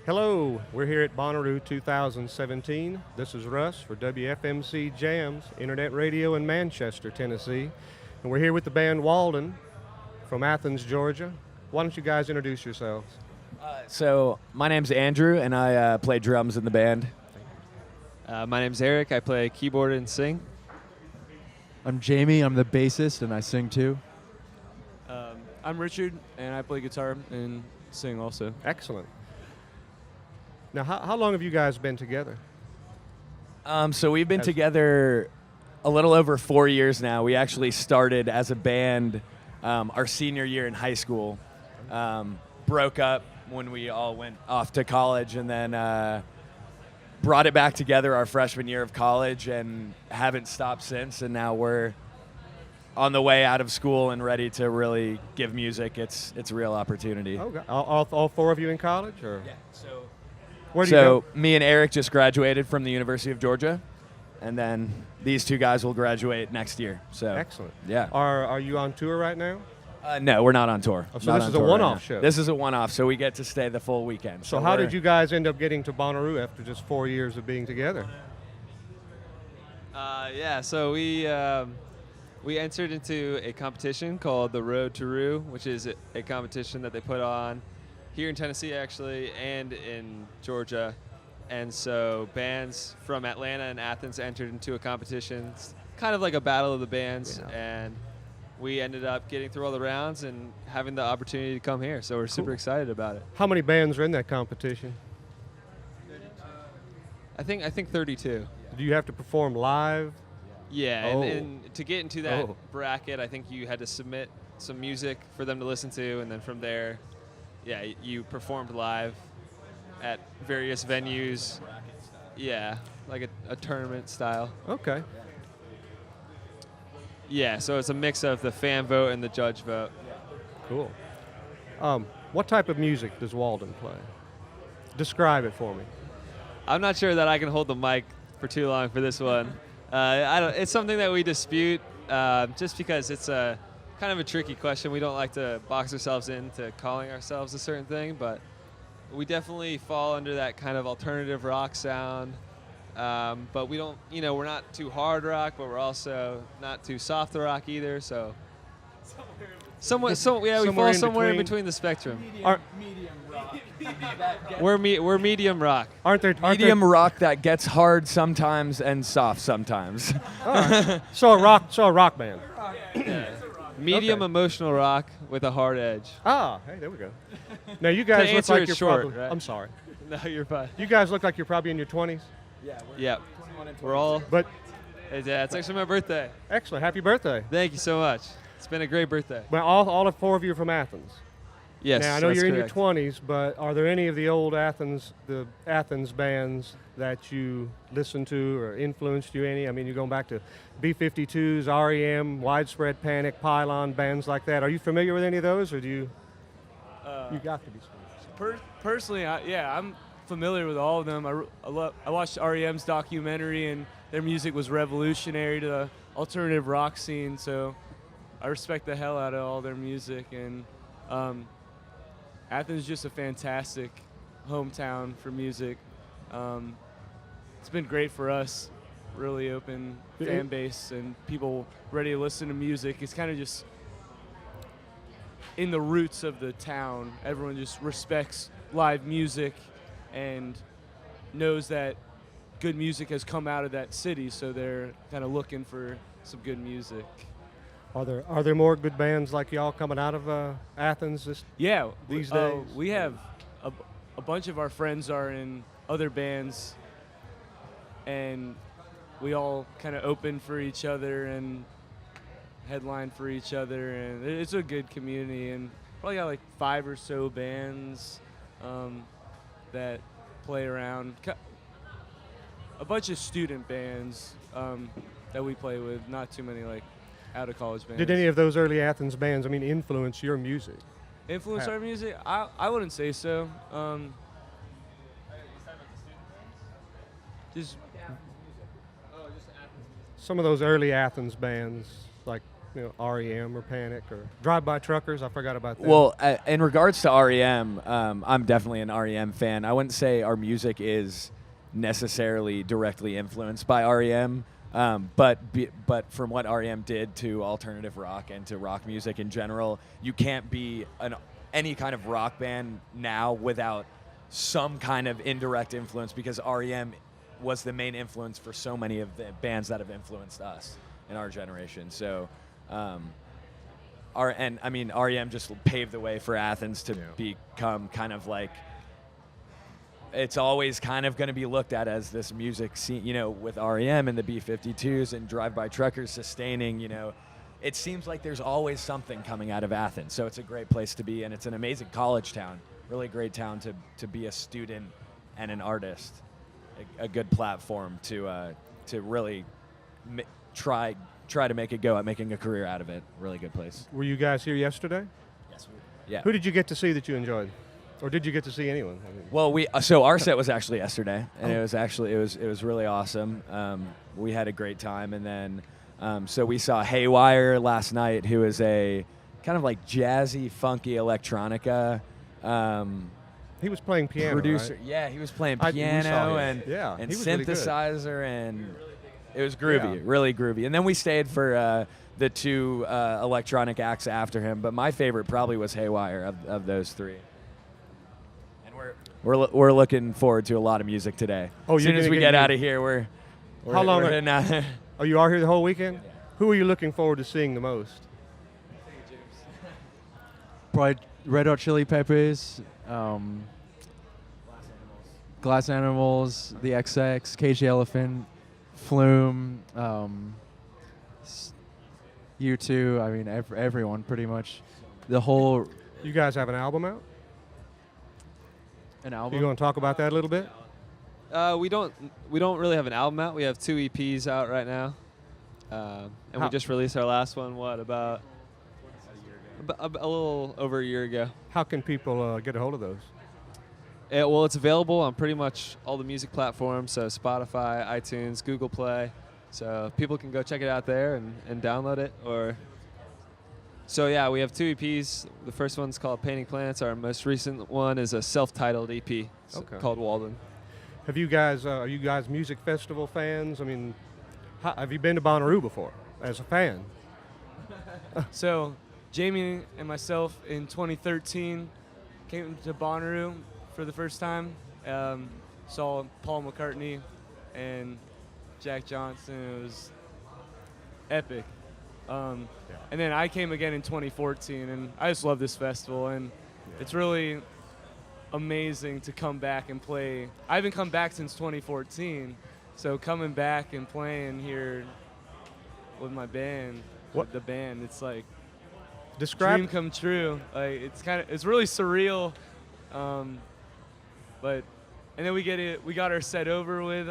Hello, we're here at Bonnaroo 2017. This is Russ for WFMC Jams, Internet Radio in Manchester, Tennessee. And we're here with the band Walden from Athens, Georgia. Why don't you guys introduce yourselves? So my name's Andrew, and I play drums in the band. My name's Eric. I play keyboard and sing. I'm Jamie. I'm the bassist, and I sing too. I'm Richard, and I play guitar and sing also. Excellent. Now, how long have you guys been together? So we've been together a little over 4 years now. We actually started as a band our senior year in high school. Broke up when we all went off to college, and then brought it back together our freshman year of college, and haven't stopped since. And now we're on the way out of school and ready to really give music its real opportunity. Okay. All four of you in college, or? Yeah. Where do you go? Me and Eric just graduated from the University of Georgia, and then these two guys will graduate next year. So Excellent. Yeah. Are you on tour right now? No, we're not on tour. Oh, so Not this on is a tour right one-off now. show. This is a one-off, so we get to stay the full weekend. So how did you guys end up getting to Bonnaroo after just 4 years of being together? So we entered into a competition called the Road to Roo, which is a competition that they put on here in Tennessee, actually, and in Georgia. And so bands from Atlanta and Athens entered into a competition, it's kind of like a battle of the bands, and we ended up getting through all the rounds and having the opportunity to come here. So we're super excited about it. How many bands are in that competition? I think 32. Do you have to perform live? Yeah, Oh. and to get into that Oh. bracket, I think you had to submit some music for them to listen to, and then from there, you performed live at various venues. Yeah, like a tournament style. Okay. Yeah, so it's a mix of the fan vote and the judge vote. Cool. What type of music does Walden play? Describe it for me. I'm not sure that I can hold the mic for too long for this one. It's something that we dispute, just because it's a kind of a tricky question. We don't like to box ourselves into calling ourselves a certain thing, but we definitely fall under that kind of alternative rock sound. But we don't, we're not too hard rock, but we're also not too soft rock either. So we fall somewhere in between the spectrum. Medium rock. We're medium rock. Medium rock that gets hard sometimes and soft sometimes. So a rock band. Medium Okay. emotional rock with a hard edge. Ah, hey, there we go. Now you guys look answer like it you're short, probably. right? I'm sorry. No, you're fine. You guys look like you're probably in your 20s. Yeah, we're all. But Yeah, it's actually my birthday. excellent. Happy birthday. Thank you so much. It's been a great birthday. Well, all four of you are from Athens. Yes. Now I know that's you're correct. in your 20s, but are there any of the old Athens bands that you listened to or influenced you any? I mean, you're going back to B-52s, REM, Widespread Panic, Pylon, bands like that. Are you familiar with any of those, or do you? You got to be. Personally, I'm familiar with all of them. I watched REM's documentary, and their music was revolutionary to the alternative rock scene. So I respect the hell out of all their music, and Athens is just a fantastic hometown for music. It's been great for us, really open fan base and people ready to listen to music. It's kind of just in the roots of the town. Everyone just respects live music and knows that good music has come out of that city, so they're kind of looking for some good music. Are there more good bands like y'all coming out of Athens these days? We have a bunch of our friends are in other bands, and we all kind of open for each other and headline for each other, and it's a good community, and probably got like 5 or so bands that play around. A bunch of student bands that we play with, not too many like out of college bands. Did any of those early Athens bands, influence your music? Influence our music? I wouldn't say so. Just Some of those early Athens bands, like REM or Panic or Drive-By Truckers? I forgot about that. Well, in regards to REM, I'm definitely an REM fan. I wouldn't say our music is necessarily directly influenced by REM, but from what REM did to alternative rock and to rock music in general, you can't be any kind of rock band now without some kind of indirect influence, because REM was the main influence for so many of the bands that have influenced us in our generation. So, REM just paved the way for Athens to become kind of like, it's always kind of going to be looked at as this music scene, with REM and the B-52s and Drive-By Truckers sustaining, it seems like there's always something coming out of Athens. So it's a great place to be, and it's an amazing college town, really great town to be a student and an artist. A good platform to really try to make it go at making a career out of it. Really good place. Were you guys here yesterday? Yes, we were. Yeah. Who did you get to see that you enjoyed, or did you get to see anyone? Well, so our set was actually yesterday, and it was really awesome. We had a great time, and then so we saw Haywire last night, who is a kind of like jazzy, funky electronica. He was playing piano, producer. right? Yeah, he was playing we saw piano him. and he was really good. synthesizer, and it was groovy, really groovy. And then we stayed for the two electronic acts after him. But my favorite probably was Haywire of those three. And we're looking forward to a lot of music today. Oh, as soon as we get out of here, we're How long we're heading out. Oh, you are here the whole weekend? Yeah. Who are you looking forward to seeing the most? Probably Red Hot Chili Peppers, Glass Animals, the XX, Cage the Elephant, Flume, U2. I mean, everyone pretty much. The whole. You guys have an album out? An You album. going to talk about that a little bit? We don't really have an album out. We have 2 EPs out right now, and we just released our last one. About a little over a year ago. How can people get a hold of those? Well, it's available on pretty much all the music platforms, so Spotify, iTunes, Google Play. So people can go check it out there and download it. So yeah, we have 2 EPs. The first one's called Painting Planets. Our most recent one is a self-titled EP called Walden. Have you guys? Are you guys music festival fans? I mean, have you been to Bonnaroo before as a fan? So, Jamie and myself in 2013 came to Bonnaroo for the first time. Saw Paul McCartney and Jack Johnson. It was epic. And then I came again in 2014, and I just love this festival, and it's really amazing to come back and play. I haven't come back since 2014, so coming back and playing here with my band, it's like dream come true. Like it's really surreal. And then we got our set over with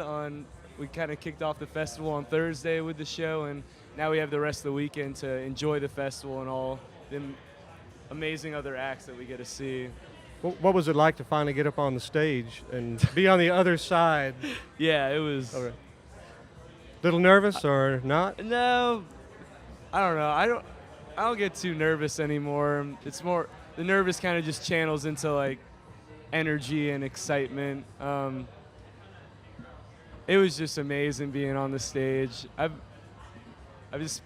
we kind of kicked off the festival on Thursday with the show, and now we have the rest of the weekend to enjoy the festival and all the amazing other acts that we get to see. What was it like to finally get up on the stage and be on the other side? Yeah, it was. Okay. Little nervous or not? No, I don't know. I don't get too nervous anymore. It's more the nervous kind of just channels into like energy and excitement. It was just amazing being on the stage. I've just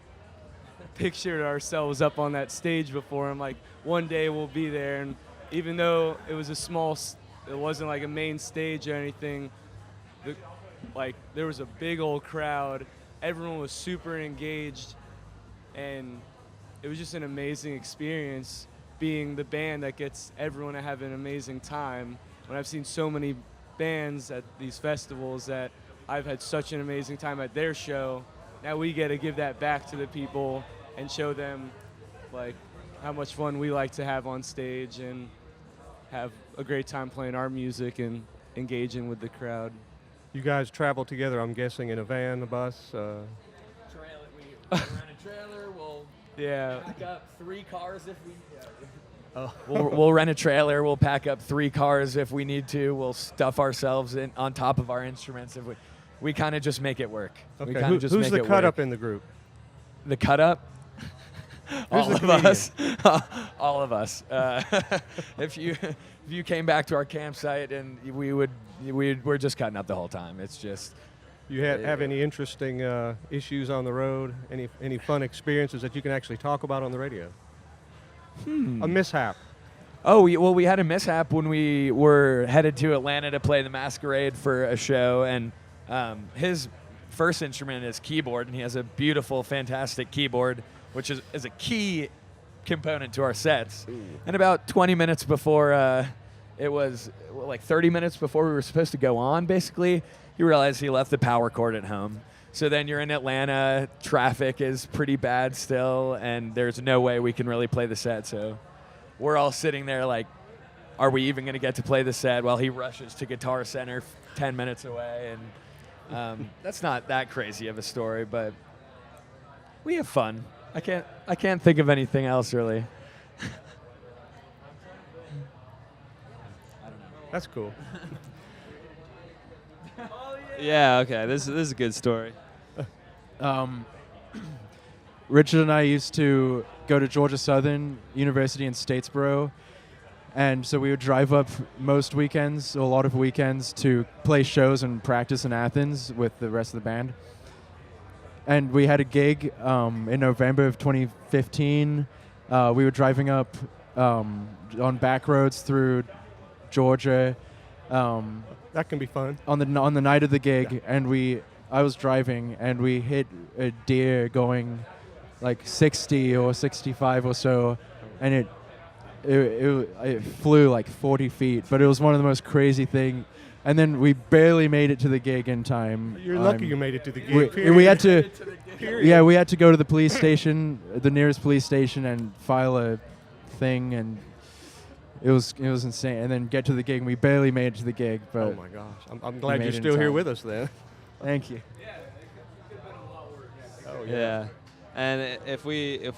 pictured ourselves up on that stage before. I'm like, one day we'll be there, and even though it was it wasn't like a main stage or anything, there was a big old crowd. Everyone was super engaged, and it was just an amazing experience being the band that gets everyone to have an amazing time. When I've seen so many bands at these festivals that I've had such an amazing time at their show, now we get to give that back to the people and show them like how much fun we like to have on stage and have a great time playing our music and engaging with the crowd. You guys travel together, I'm guessing, in a van, a bus? We rent a trailer. We'll pack up 3 cars if we. We'll rent a trailer. We'll pack up 3 cars if we need to. We'll stuff ourselves on top of our instruments if we kind of just make it work. Okay. Who's the cut up in the group? The cut up? Who's all the of comedian? us. All of us. If you came back to our campsite and we're just cutting up the whole time. It's just. You have any interesting issues on the road? Any fun experiences that you can actually talk about on the radio? A mishap. Oh, we had a mishap when we were headed to Atlanta to play the Masquerade for a show, and his first instrument is keyboard, and he has a beautiful, fantastic keyboard, which is a key component to our sets. Ooh. And about 20 minutes before, it was like 30 minutes before we were supposed to go on, basically, he realized he left the power cord at home. So then you're in Atlanta, traffic is pretty bad still, and there's no way we can really play the set, so we're all sitting there like, are we even going to get to play the set while he rushes to Guitar Center 10 minutes away? And that's not that crazy of a story, but we have fun. I can't think of anything else really. I don't know. That's cool. Yeah, okay. This is a good story. Richard and I used to go to Georgia Southern University in Statesboro, and so we would drive up most weekends, a lot of weekends, to play shows and practice in Athens with the rest of the band. And we had a gig in November of 2015. We were driving up on back roads through Georgia. That can be fun. On the night of the gig, and I was driving, and we hit a deer going like 60 or 65 or so, and it flew like 40 feet, but it was one of the most crazy things. And then we barely made it to the gig in time. You're lucky you made it to the gig. We had to, yeah, we had to go to the police station, the nearest police station, and file a thing, and it was insane. And then get to the gig, and we barely made it to the gig. But oh my gosh, I'm glad you're still here with us then. Thank you. Oh yeah. And if we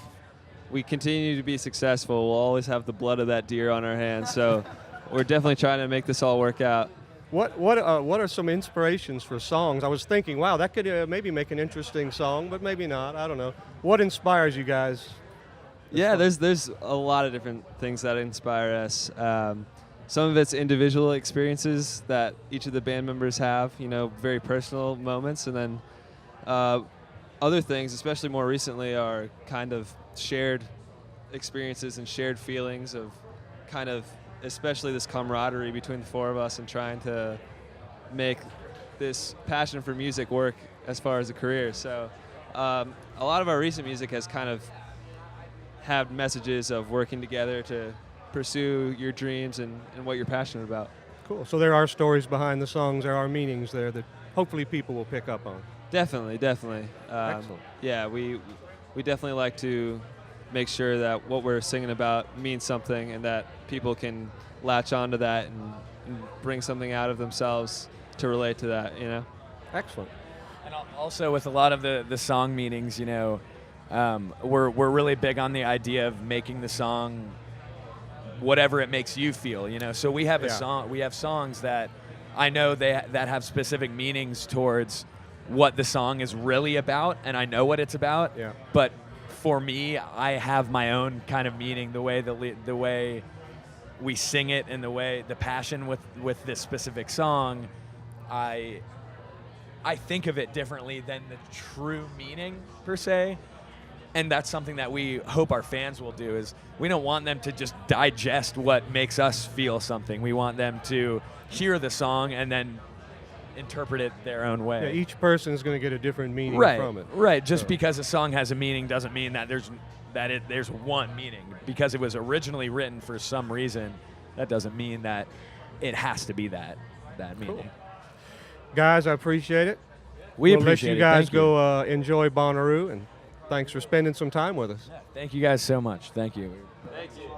continue to be successful, we'll always have the blood of that deer on our hands. So we're definitely trying to make this all work out. What are some inspirations for songs? I was thinking, wow, that could maybe make an interesting song, but maybe not. I don't know. What inspires you guys? Yeah, there's a lot of different things that inspire us. Some of it's individual experiences that each of the band members have, very personal moments, and then other things, especially more recently, are kind of shared experiences and shared feelings of kind of especially this camaraderie between the four of us and trying to make this passion for music work as far as a career. So a lot of our recent music has kind of had messages of working together to pursue your dreams and what you're passionate about. Cool. So there are stories behind the songs, there are meanings there that hopefully people will pick up on. Definitely. Excellent. Yeah, we definitely like to make sure that what we're singing about means something and that people can latch onto that and bring something out of themselves to relate to that, Excellent. And also with a lot of the song meanings, we're really big on the idea of making the song whatever it makes you feel, So we have we have songs that I know that have specific meanings towards what the song is really about, and I know what it's about. Yeah. But for me, I have my own kind of meaning, the way we sing it and the passion with this specific song. I think of it differently than the true meaning per se. And that's something that we hope our fans will do, is we don't want them to just digest what makes us feel something. We want them to hear the song and then interpret it their own way. Yeah, each person is going to get a different meaning from it. Right. Just because a song has a meaning doesn't mean that there's one meaning. Because it was originally written for some reason, that doesn't mean that it has to be that meaning. Cool. Guys, I appreciate it. We'll appreciate let you guys go enjoy Bonnaroo, and thanks for spending some time with us. Yeah, thank you guys so much. Thank you. Thank you.